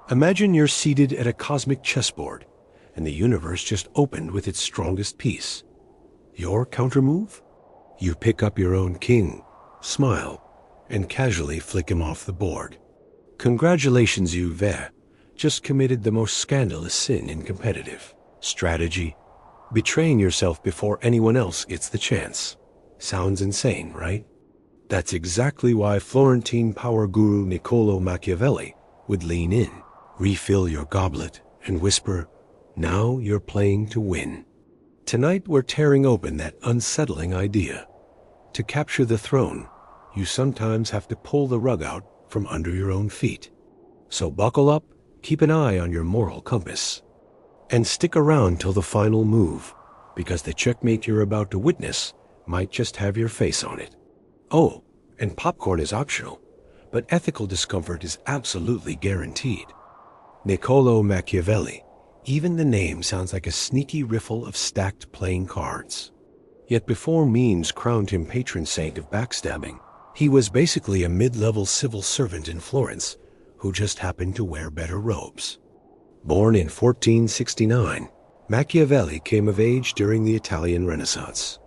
Imagine you're seated at a cosmic chessboard, and the universe just opened with its strongest piece. Your countermove? You pick up your own king, smile, and casually flick him off the board. Congratulations, you've just committed the most scandalous sin in competitive strategy. Betraying yourself before anyone else gets the chance. Sounds insane, right? That's exactly why Florentine power guru Niccolò Machiavelli would lean in, refill your goblet, and whisper, "Now you're playing to win." Tonight we're tearing open that unsettling idea. To capture the throne, you sometimes have to pull the rug out from under your own feet. So buckle up, keep an eye on your moral compass, and stick around till the final move, because the checkmate you're about to witness might just have your face on it. Oh, and popcorn is optional, but ethical discomfort is absolutely guaranteed. Niccolò Machiavelli. Even the name sounds like a sneaky riffle of stacked playing cards. Yet before memes crowned him patron saint of backstabbing, he was basically a mid-level civil servant in Florence who just happened to wear better robes. Born in 1469, Machiavelli came of age during the Italian Renaissance.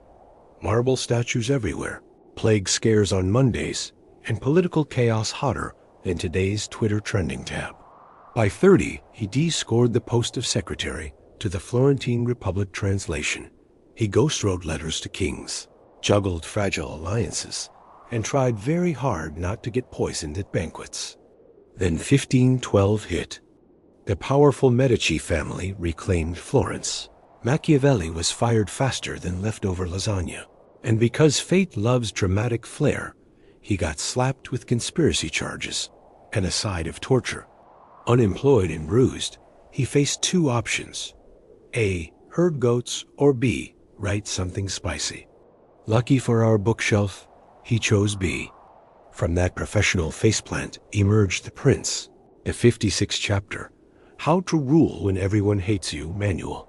Marble statues everywhere, plague scares on Mondays, and political chaos hotter than today's Twitter trending tab. By 30, he de-scored the post of secretary to the Florentine Republic translation. He ghost-wrote letters to kings, juggled fragile alliances, and tried very hard not to get poisoned at banquets. Then 1512 hit. The powerful Medici family reclaimed Florence. Machiavelli was fired faster than leftover lasagna. And because fate loves dramatic flair, he got slapped with conspiracy charges and a side of torture. Unemployed and bruised, he faced two options. A, herd goats, or B, write something spicy. Lucky for our bookshelf, he chose B. From that professional faceplant emerged The Prince, a 56-chapter, How to Rule When Everyone Hates You manual.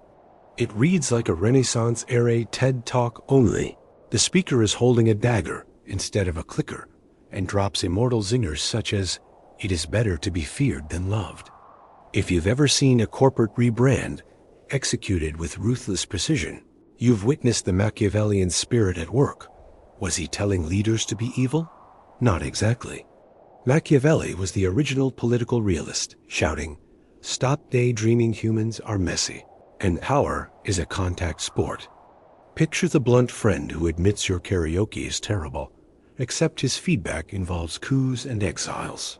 It reads like a Renaissance-era TED Talk only. The speaker is holding a dagger instead of a clicker and drops immortal zingers such as, "It is better to be feared than loved." If you've ever seen a corporate rebrand executed with ruthless precision, you've witnessed the Machiavellian spirit at work. Was he telling leaders to be evil? Not exactly. Machiavelli was the original political realist, shouting, "Stop daydreaming, humans are messy, and power is a contact sport." Picture the blunt friend who admits your karaoke is terrible, except his feedback involves coups and exiles.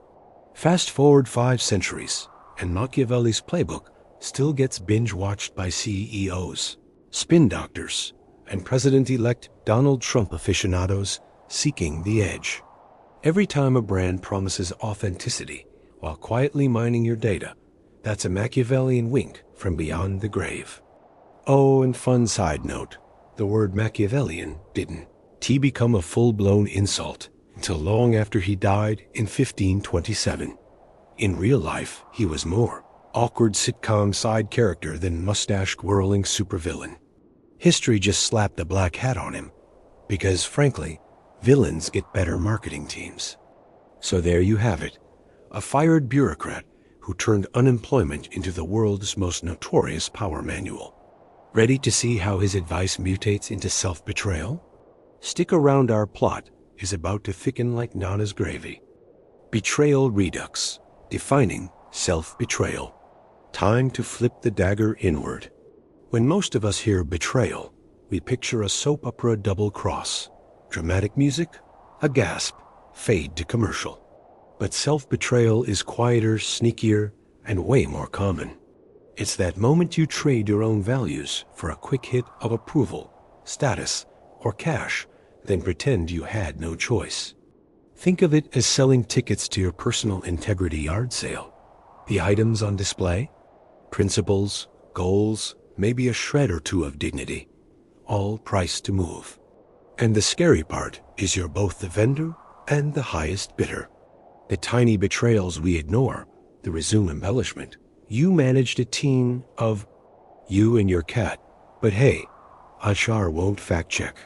Fast forward 5 centuries, and Machiavelli's playbook still gets binge-watched by CEOs, spin doctors, and President-elect Donald Trump aficionados seeking the edge. Every time a brand promises authenticity while quietly mining your data, that's a Machiavellian wink from beyond the grave. Oh, and fun side note, the word Machiavellian didn't become a full-blown insult until long after he died in 1527. In real life, he was more awkward sitcom side character than mustache-twirling supervillain. History just slapped a black hat on him, because, frankly, villains get better marketing teams. So there you have it, a fired bureaucrat who turned unemployment into the world's most notorious power manual. Ready to see how his advice mutates into self-betrayal? Stick around, our plot is about to thicken like Nana's gravy. Betrayal Redux, defining self-betrayal. Time to flip the dagger inward. When most of us hear betrayal, we picture a soap opera double cross. Dramatic music, a gasp, fade to commercial. But self-betrayal is quieter, sneakier, and way more common. It's that moment you trade your own values for a quick hit of approval, status, or cash, then pretend you had no choice. Think of it as selling tickets to your personal integrity yard sale. The items on display? Principles, goals, maybe a shred or two of dignity, all priced to move. And the scary part is you're both the vendor and the highest bidder. The tiny betrayals we ignore, the resume embellishment. You managed a team of you and your cat, but hey, Ashar won't fact-check.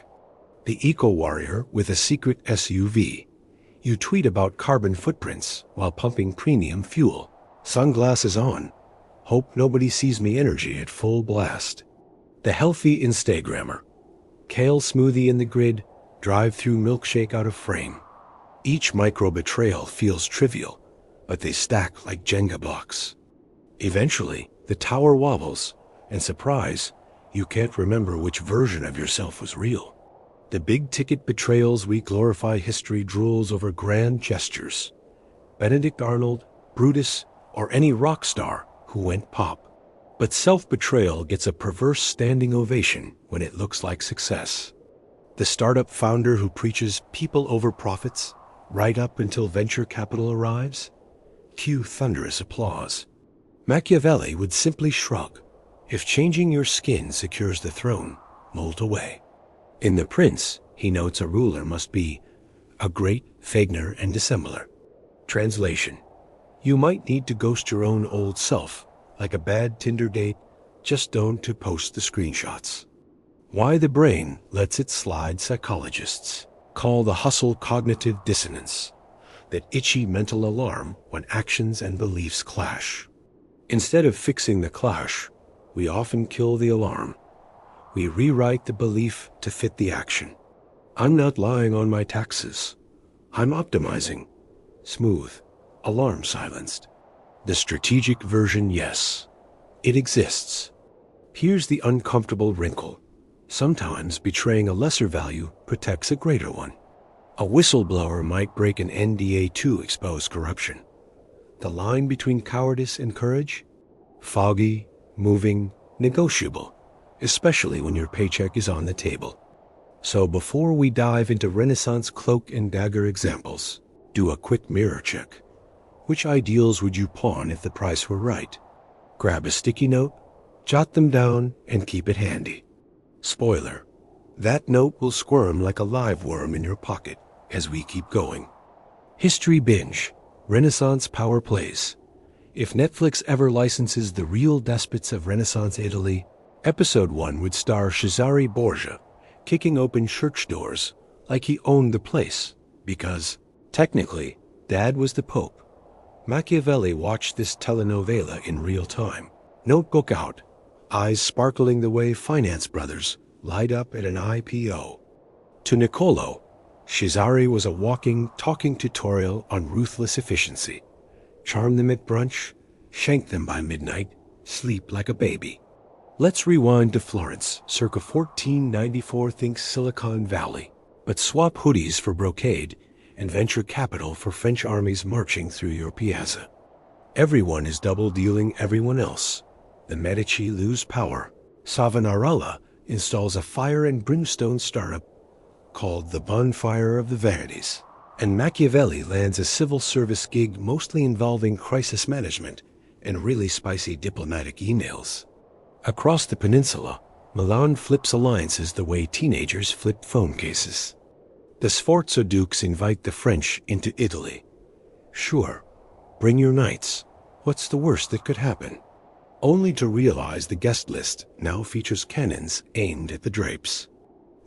The eco-warrior with a secret SUV. You tweet about carbon footprints while pumping premium fuel. Sunglasses on. Hope nobody sees me energy at full blast. The healthy Instagrammer. Kale smoothie in the grid, drive-through milkshake out of frame. Each micro-betrayal feels trivial, but they stack like Jenga blocks. Eventually, the tower wobbles, and surprise, you can't remember which version of yourself was real. The big-ticket betrayals we glorify history drools over grand gestures. Benedict Arnold, Brutus, or any rock star who went pop. But self-betrayal gets a perverse standing ovation when it looks like success. The startup founder who preaches people over profits, right up until venture capital arrives? Cue thunderous applause. Machiavelli would simply shrug. If changing your skin secures the throne, molt away. In The Prince, he notes a ruler must be a great Fagner and dissembler. Translation. You might need to ghost your own old self, like a bad Tinder date, just don't to post the screenshots. Why the brain lets it slide psychologists call the hustle cognitive dissonance, that itchy mental alarm when actions and beliefs clash. Instead of fixing the clash, we often kill the alarm. We rewrite the belief to fit the action. I'm not lying on my taxes. I'm optimizing. Smooth. Alarm silenced. The strategic version, yes. It exists. Here's the uncomfortable wrinkle. Sometimes betraying a lesser value protects a greater one. A whistleblower might break an NDA to expose corruption. The line between cowardice and courage? Foggy, moving, negotiable, especially when your paycheck is on the table. So before we dive into Renaissance cloak and dagger examples, do a quick mirror check. Which ideals would you pawn if the price were right? Grab a sticky note, jot them down, and keep it handy. Spoiler, that note will squirm like a live worm in your pocket as we keep going. History binge, Renaissance power plays. If Netflix ever licenses the real despots of Renaissance Italy, Episode 1 would star Cesare Borgia kicking open church doors like he owned the place, because, technically, Dad was the Pope. Machiavelli watched this telenovela in real time, notebook out, eyes sparkling the way finance brothers light up at an IPO. To Niccolò, Cesare was a walking, talking tutorial on ruthless efficiency. Charm them at brunch, shank them by midnight, sleep like a baby. Let's rewind to Florence, circa 1494. Think Silicon Valley, but swap hoodies for brocade and venture capital for French armies marching through your piazza. Everyone is double-dealing everyone else. The Medici lose power. Savonarola installs a fire and brimstone startup called the Bonfire of the Verdes, and Machiavelli lands a civil service gig mostly involving crisis management and really spicy diplomatic emails. Across the peninsula, Milan flips alliances the way teenagers flip phone cases. The Sforza Dukes invite the French into Italy. Sure, bring your knights. What's the worst that could happen? Only to realize the guest list now features cannons aimed at the drapes.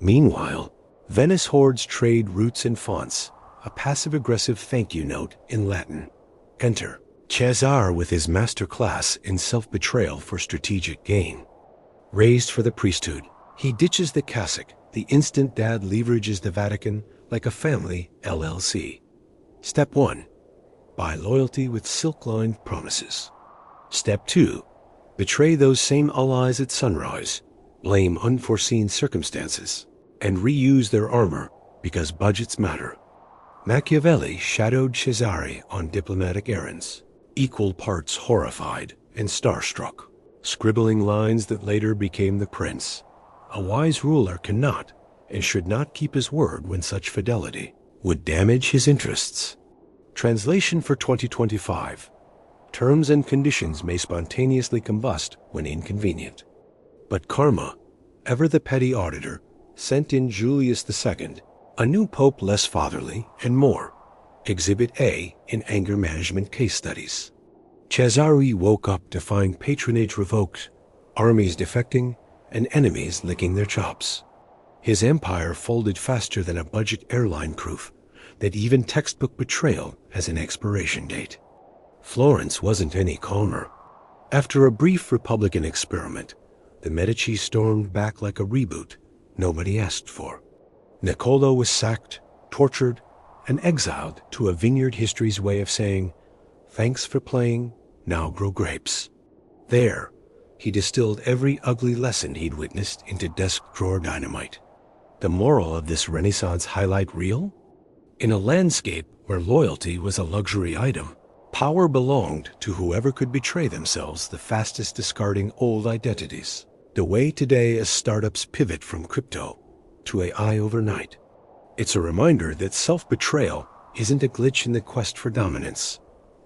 Meanwhile, Venice hoards trade routes and fonts, a passive-aggressive thank you note in Latin. Enter Cesare with his master class in self-betrayal for strategic gain. Raised for the priesthood, he ditches the cassock the instant Dad leverages the Vatican like a family LLC. Step 1. Buy loyalty with silk-lined promises. Step 2. Betray those same allies at sunrise, blame unforeseen circumstances, and reuse their armor because budgets matter. Machiavelli shadowed Cesare on diplomatic errands, equal parts horrified and starstruck, scribbling lines that later became the prince. A wise ruler cannot and should not keep his word when such fidelity would damage his interests. Translation for 2025. Terms and conditions may spontaneously combust when inconvenient. But karma, ever the petty auditor, sent in Julius II, a new pope less fatherly, and more. Exhibit A in anger management case studies. Cesare woke up to find patronage revoked, armies defecting, and enemies licking their chops. His empire folded faster than a budget airline proof that even textbook betrayal has an expiration date. Florence wasn't any calmer. After a brief Republican experiment, the Medici stormed back like a reboot nobody asked for. Niccolò was sacked, tortured, and exiled to a vineyard history's way of saying, "Thanks for playing, now grow grapes." There, he distilled every ugly lesson he'd witnessed into desk drawer dynamite. The moral of this Renaissance highlight reel? In a landscape where loyalty was a luxury item, power belonged to whoever could betray themselves the fastest, discarding old identities. The way today as startups pivot from crypto to AI overnight. It's a reminder that self-betrayal isn't a glitch in the quest for dominance.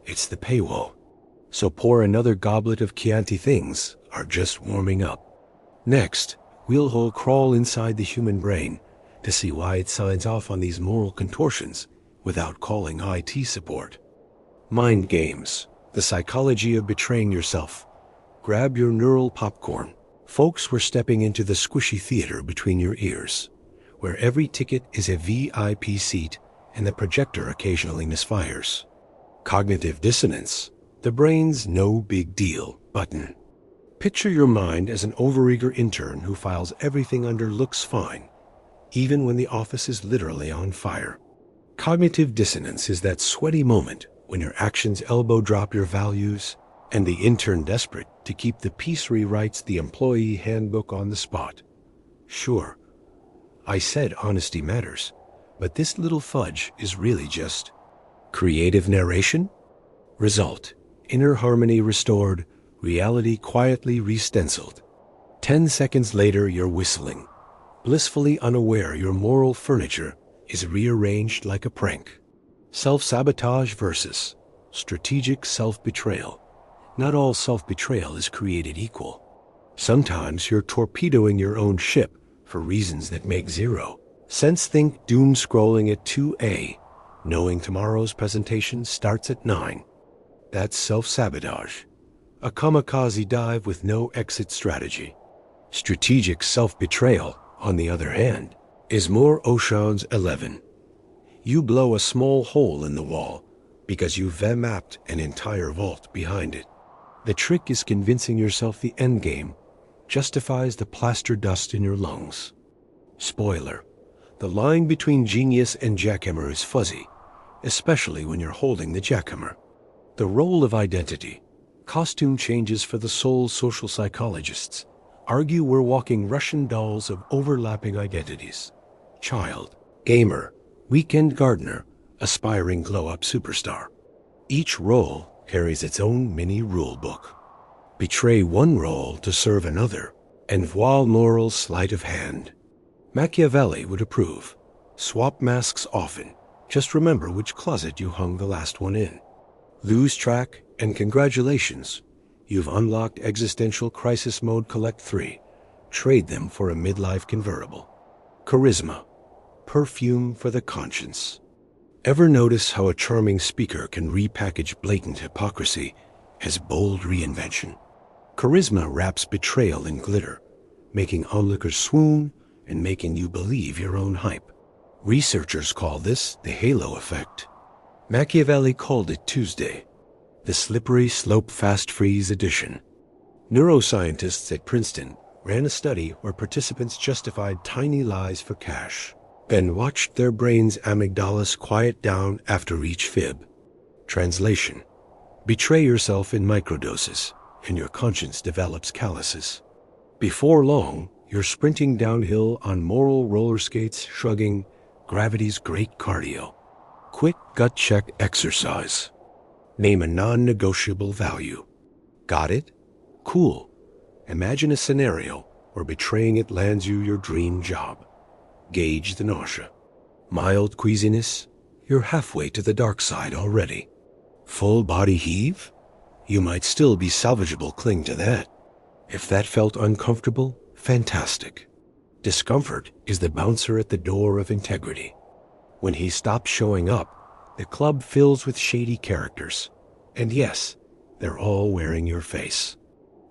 It's the paywall. So pour another goblet of Chianti. Things are just warming up. Next, we'll crawl inside the human brain to see why it signs off on these moral contortions without calling IT support. Mind games, the psychology of betraying yourself. Grab your neural popcorn. Folks, we're stepping into the squishy theater between your ears, where every ticket is a VIP seat and the projector occasionally misfires. Cognitive dissonance, the brain's no big deal button. Picture your mind as an overeager intern who files everything under looks fine, even when the office is literally on fire. Cognitive dissonance is that sweaty moment when your actions elbow drop your values, and the intern desperate to keep the peace rewrites the employee handbook on the spot. Sure, I said honesty matters, but this little fudge is really just creative narration. Result, inner harmony restored, reality quietly re-stenciled. 10 seconds later, you're whistling, blissfully unaware your moral furniture is rearranged like a prank. Self-sabotage versus strategic self-betrayal. Not all self-betrayal is created equal. Sometimes you're torpedoing your own ship for reasons that make zero sense. Think doom scrolling at 2 knowing tomorrow's presentation starts at 9. That's self-sabotage. A kamikaze dive with no exit strategy. Strategic self-betrayal, on the other hand, is more Ocean's 11. You blow a small hole in the wall because you've mapped an entire vault behind it. The trick is convincing yourself the endgame justifies the plaster dust in your lungs. Spoiler, the line between genius and jackhammer is fuzzy, especially when you're holding the jackhammer. The role of identity. Costume changes for the soul. Social psychologists argue we're walking Russian dolls of overlapping identities. Child, gamer, weekend gardener, aspiring glow-up superstar. Each role carries its own mini rule book. Betray one role to serve another, and voile moral sleight of hand. Machiavelli would approve. Swap masks often. Just remember which closet you hung the last one in. Lose track, and congratulations. You've unlocked existential crisis mode. Collect 3. Trade them for a midlife convertible. Charisma. Perfume for the conscience. Ever notice how a charming speaker can repackage blatant hypocrisy as bold reinvention? Charisma wraps betrayal in glitter, making onlookers swoon and making you believe your own hype. Researchers call this the halo effect. Machiavelli called it Tuesday, the slippery slope fast freeze edition. Neuroscientists at Princeton ran a study where participants justified tiny lies for cash, then watched their brains' amygdalas quiet down after each fib. Translation: betray yourself in microdoses, and your conscience develops calluses. Before long, you're sprinting downhill on moral roller skates, shrugging gravity's great cardio. Quick gut check exercise. Name a non-negotiable value. Got it? Cool. Imagine a scenario where betraying it lands you your dream job. Gauge the nausea. Mild queasiness? You're halfway to the dark side already. Full body heave? You might still be salvageable. Cling to that. If that felt uncomfortable, fantastic. Discomfort is the bouncer at the door of integrity. When he stops showing up, the club fills with shady characters. And yes, they're all wearing your face.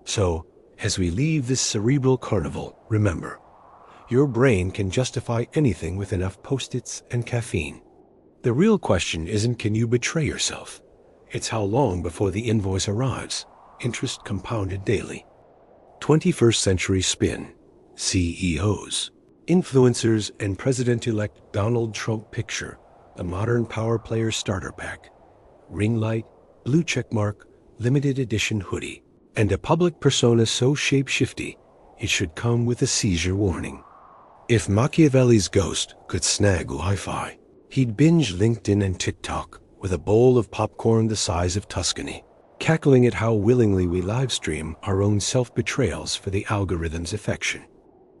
So, as we leave this cerebral carnival, remember, your brain can justify anything with enough Post-its and caffeine. The real question isn't can you betray yourself? It's how long before the invoice arrives, interest compounded daily. 21st Century Spin, CEOs, influencers, and President-elect Donald Trump picture, a modern power player starter pack, ring light, blue checkmark, limited edition hoodie, and a public persona so shape-shifty, it should come with a seizure warning. If Machiavelli's ghost could snag Wi-Fi, he'd binge LinkedIn and TikTok with a bowl of popcorn the size of Tuscany, cackling at how willingly we livestream our own self-betrayals for the algorithm's affection.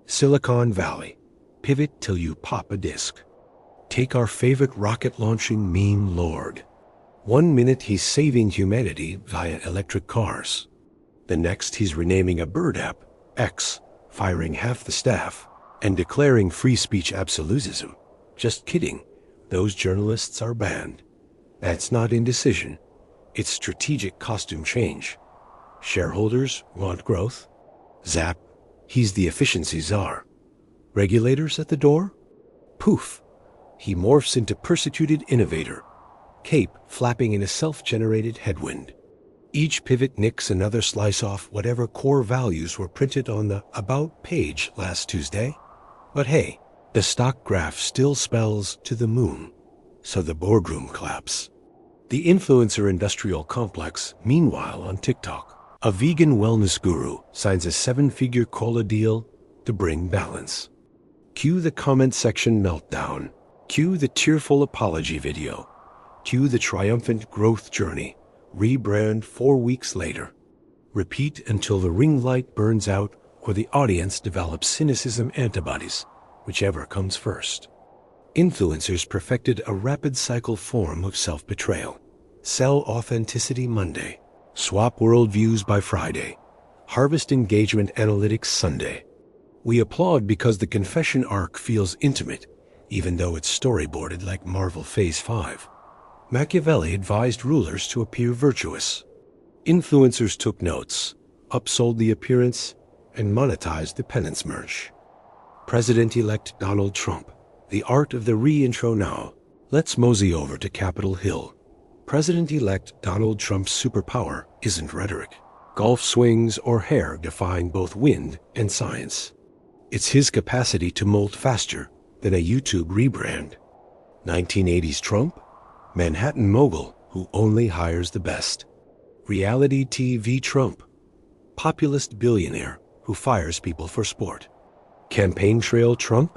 Silicon Valley, pivot till you pop a disc. Take our favorite rocket-launching meme lord. 1 minute he's saving humanity via electric cars. The next he's renaming a bird app, X, firing half the staff, and declaring free speech absolutism. Just kidding, those journalists are banned. That's not indecision, it's strategic costume change. Shareholders want growth? Zap, he's the efficiency czar. Regulators at the door? Poof, he morphs into persecuted innovator, cape flapping in a self-generated headwind. Each pivot nicks another slice off whatever core values were printed on the About page last Tuesday. But hey, the stock graph still spells to the moon, so the boardroom claps. The influencer industrial complex, meanwhile on TikTok, a vegan wellness guru signs a 7-figure cola deal to bring balance. Cue the comment section meltdown. Cue the tearful apology video. Cue the triumphant growth journey. Rebrand 4 weeks later. Repeat until the ring light burns out or the audience develops cynicism antibodies, whichever comes first. Influencers perfected a rapid cycle form of self-betrayal. Sell authenticity Monday, swap worldviews by Friday, harvest engagement analytics Sunday. We applaud because the confession arc feels intimate, even though it's storyboarded like Marvel Phase 5. Machiavelli advised rulers to appear virtuous. Influencers took notes, upsold the appearance, and monetized the penance merch. President-elect Donald Trump, the art of the re-intro now. Let's mosey over to Capitol Hill. President-elect Donald Trump's superpower isn't rhetoric. Golf swings or hair defying both wind and science. It's his capacity to molt faster than a YouTube rebrand. 1980s Trump? Manhattan mogul who only hires the best. Reality TV Trump? Populist billionaire who fires people for sport. Campaign trail Trump?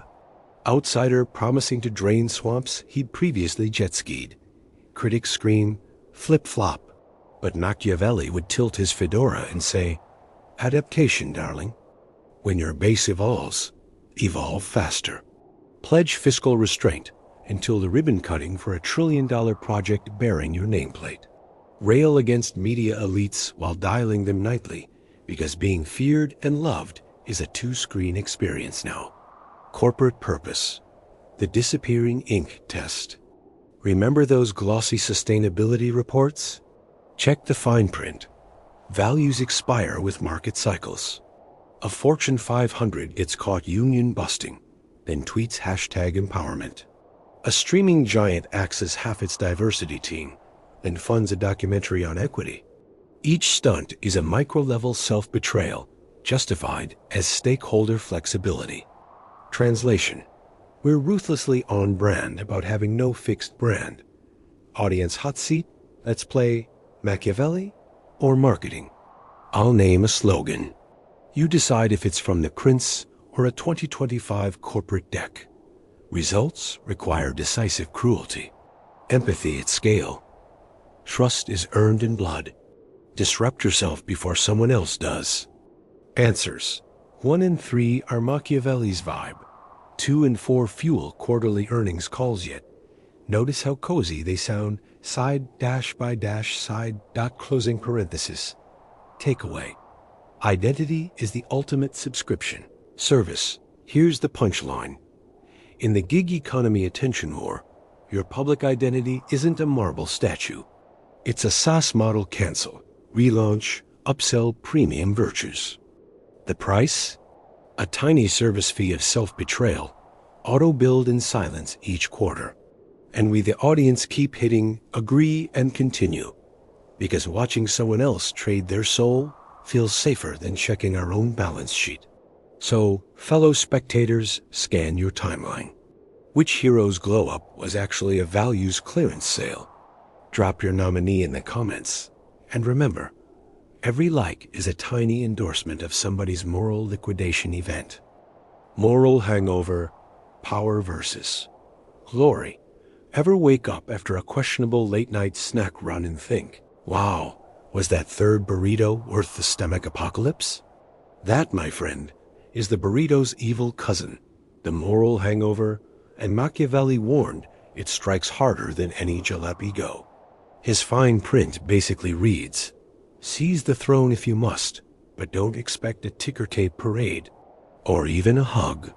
Outsider promising to drain swamps he'd previously jet-skied. Critics scream, flip-flop. But Machiavelli would tilt his fedora and say, adaptation, darling. When your base evolves, evolve faster. Pledge fiscal restraint until the ribbon cutting for $1 trillion project bearing your nameplate. Rail against media elites while dialing them nightly, because being feared and loved is a 2-screen experience now. Corporate purpose. The disappearing ink test. Remember those glossy sustainability reports? Check the fine print. Values expire with market cycles. A Fortune 500 gets caught union busting, then tweets #empowerment. A streaming giant axes half its diversity team, then funds a documentary on equity. Each stunt is a micro-level self-betrayal, justified as stakeholder flexibility. Translation: we're ruthlessly on brand about having no fixed brand. Audience hot seat, let's play Machiavelli or marketing. I'll name a slogan. You decide if it's from the Prince or a 2025 corporate deck. Results require decisive cruelty. Empathy at scale. Trust is earned in blood. Disrupt yourself before someone else does. Answers: 1 in 3 are Machiavelli's vibe. 2 in 4 fuel quarterly earnings calls yet. Notice how cozy they sound, side dash by dash side dot closing parenthesis. Takeaway: identity is the ultimate subscription. Service: here's the punchline. In the gig economy attention war, your public identity isn't a marble statue. It's a SaaS model cancel, relaunch, upsell premium virtues. The price? A tiny service fee of self-betrayal, auto-billed in silence each quarter. And we the audience keep hitting agree and continue, Because watching someone else trade their soul feels safer than checking our own balance sheet. So, fellow spectators, scan your timeline. Which hero's glow-up was actually a values clearance sale? Drop your nominee in the comments. And remember, every like is a tiny endorsement of somebody's moral liquidation event. Moral hangover, power versus glory. Ever wake up after a questionable late-night snack run and think, wow, was that third burrito worth the stomach apocalypse? That, my friend, is the burrito's evil cousin, the moral hangover, and Machiavelli warned it strikes harder than any jalopy go. His fine print basically reads, seize the throne if you must, but don't expect a ticker tape parade, or even a hug.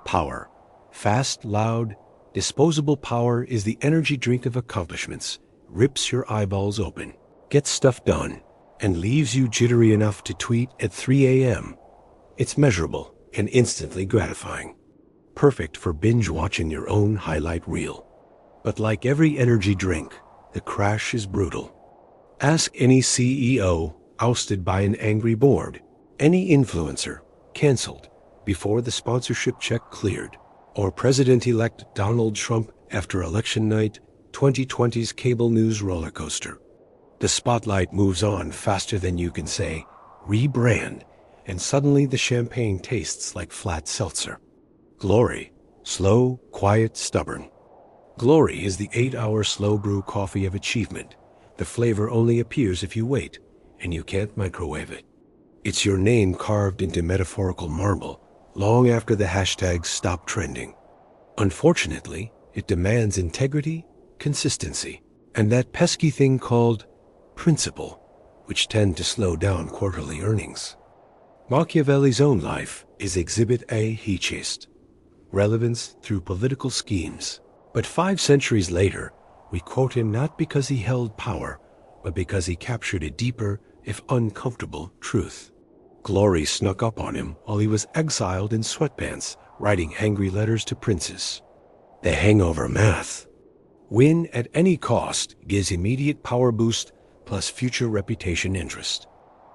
Power. Fast, loud, disposable power is the energy drink of accomplishments, rips your eyeballs open, gets stuff done, and leaves you jittery enough to tweet at 3 a.m. It's measurable and instantly gratifying. Perfect for binge-watching your own highlight reel. But like every energy drink, the crash is brutal. Ask any CEO ousted by an angry board, any influencer canceled before the sponsorship check cleared, or President-elect Donald Trump after election night 2020's cable news roller coaster. The spotlight moves on faster than you can say, rebrand, and suddenly the champagne tastes like flat seltzer. Glory. Slow, quiet, stubborn. Glory is the 8-hour slow brew coffee of achievement. The flavor only appears if you wait, and you can't microwave it. It's your name carved into metaphorical marble long after the hashtags stop trending. Unfortunately, it demands integrity, consistency, and that pesky thing called principle, which tend to slow down quarterly earnings. Machiavelli's own life is Exhibit A he chased. Relevance through political schemes. But 5 centuries later, we quote him not because he held power, but because he captured a deeper, if uncomfortable, truth. Glory snuck up on him while he was exiled in sweatpants, writing angry letters to princes. The hangover math. Win at any cost gives immediate power boost plus future reputation interest.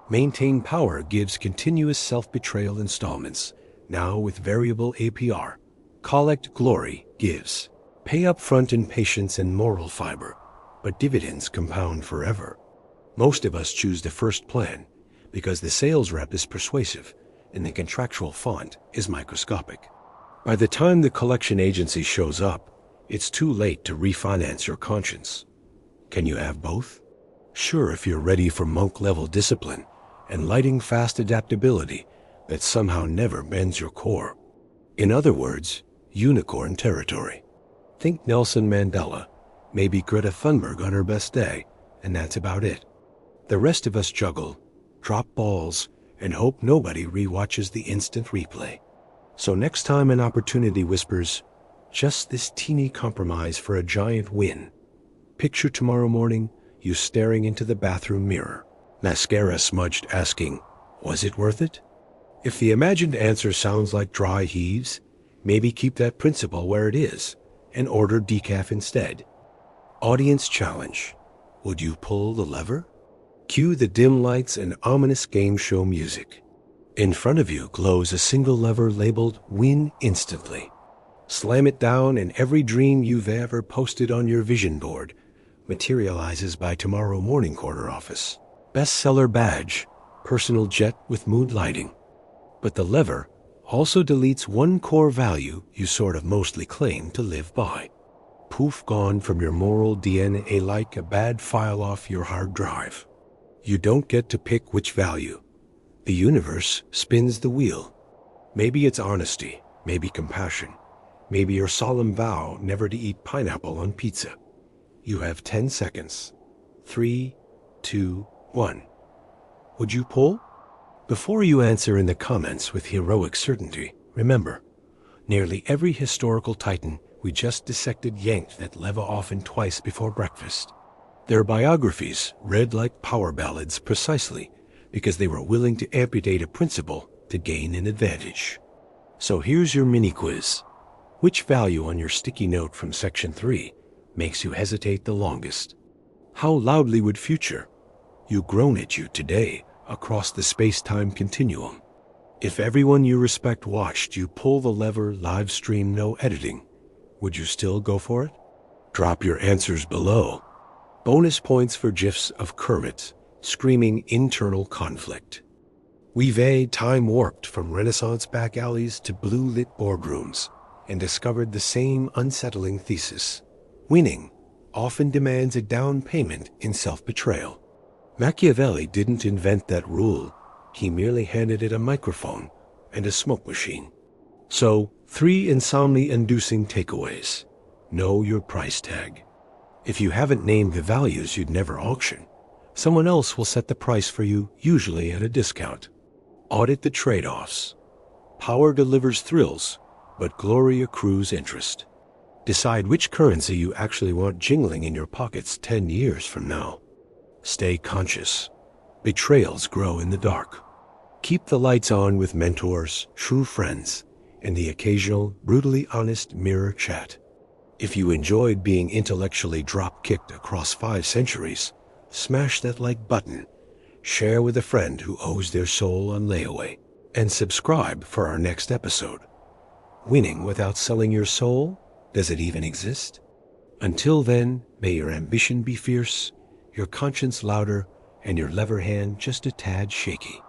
Maintain power gives continuous self-betrayal installments, now with variable APR. Collect glory gives. Pay up front in patience and moral fiber, but dividends compound forever. Most of us choose the first plan because the sales rep is persuasive and the contractual font is microscopic. By the time the collection agency shows up, it's too late to refinance your conscience. Can you have both? Sure, if you're ready for monk-level discipline and lightning-fast adaptability that somehow never bends your core. In other words, unicorn territory. Think Nelson Mandela, maybe Greta Thunberg on her best day, and that's about it. The rest of us juggle, drop balls, and hope nobody rewatches the instant replay. So next time an opportunity whispers, just this teeny compromise for a giant win, picture tomorrow morning you staring into the bathroom mirror, mascara smudged asking, was it worth it? If the imagined answer sounds like dry heaves, maybe keep that principle where it is and order decaf instead. Audience challenge. Would you pull the lever? Cue the dim lights and ominous game show music. In front of you glows a single lever labeled Win Instantly. Slam it down and every dream you've ever posted on your vision board materializes by tomorrow morning corner office. Bestseller badge, personal jet with mood lighting. But the lever also deletes one core value you sort of mostly claim to live by. Poof, gone from your moral DNA like a bad file off your hard drive. You don't get to pick which value. The universe spins the wheel. Maybe it's honesty, maybe compassion, maybe your solemn vow never to eat pineapple on pizza. You have 10 seconds. 3, 2, 1. Would you pull? Before you answer in the comments with heroic certainty, remember, nearly every historical titan we just dissected yanked that lever often twice before breakfast. Their biographies read like power ballads precisely because they were willing to amputate a principle to gain an advantage. So here's your mini quiz. Which value on your sticky note from section 3 makes you hesitate the longest? How loudly would future You grown at you today across the space-time continuum. If everyone you respect watched you pull the lever live stream, no editing, would you still go for it? Drop your answers below. Bonus points for GIFs of Kermit screaming internal conflict. We've time warped from Renaissance back alleys to blue-lit boardrooms and discovered the same unsettling thesis. Winning often demands a down payment in self-betrayal. Machiavelli didn't invent that rule. He merely handed it a microphone and a smoke machine. So, 3 insomnia-inducing takeaways. Know your price tag. If you haven't named the values you'd never auction, someone else will set the price for you, usually at a discount. Audit the trade-offs. Power delivers thrills, but glory accrues interest. Decide which currency you actually want jingling in your pockets 10 years from now. Stay conscious. Betrayals grow in the dark. Keep the lights on with mentors, true friends, and the occasional, brutally honest mirror chat. If you enjoyed being intellectually drop-kicked across 5 centuries, smash that like button, share with a friend who owes their soul on layaway, and subscribe for our next episode. Winning without selling your soul? Does it even exist? Until then, may your ambition be fierce, your conscience louder, and your lever hand just a tad shaky.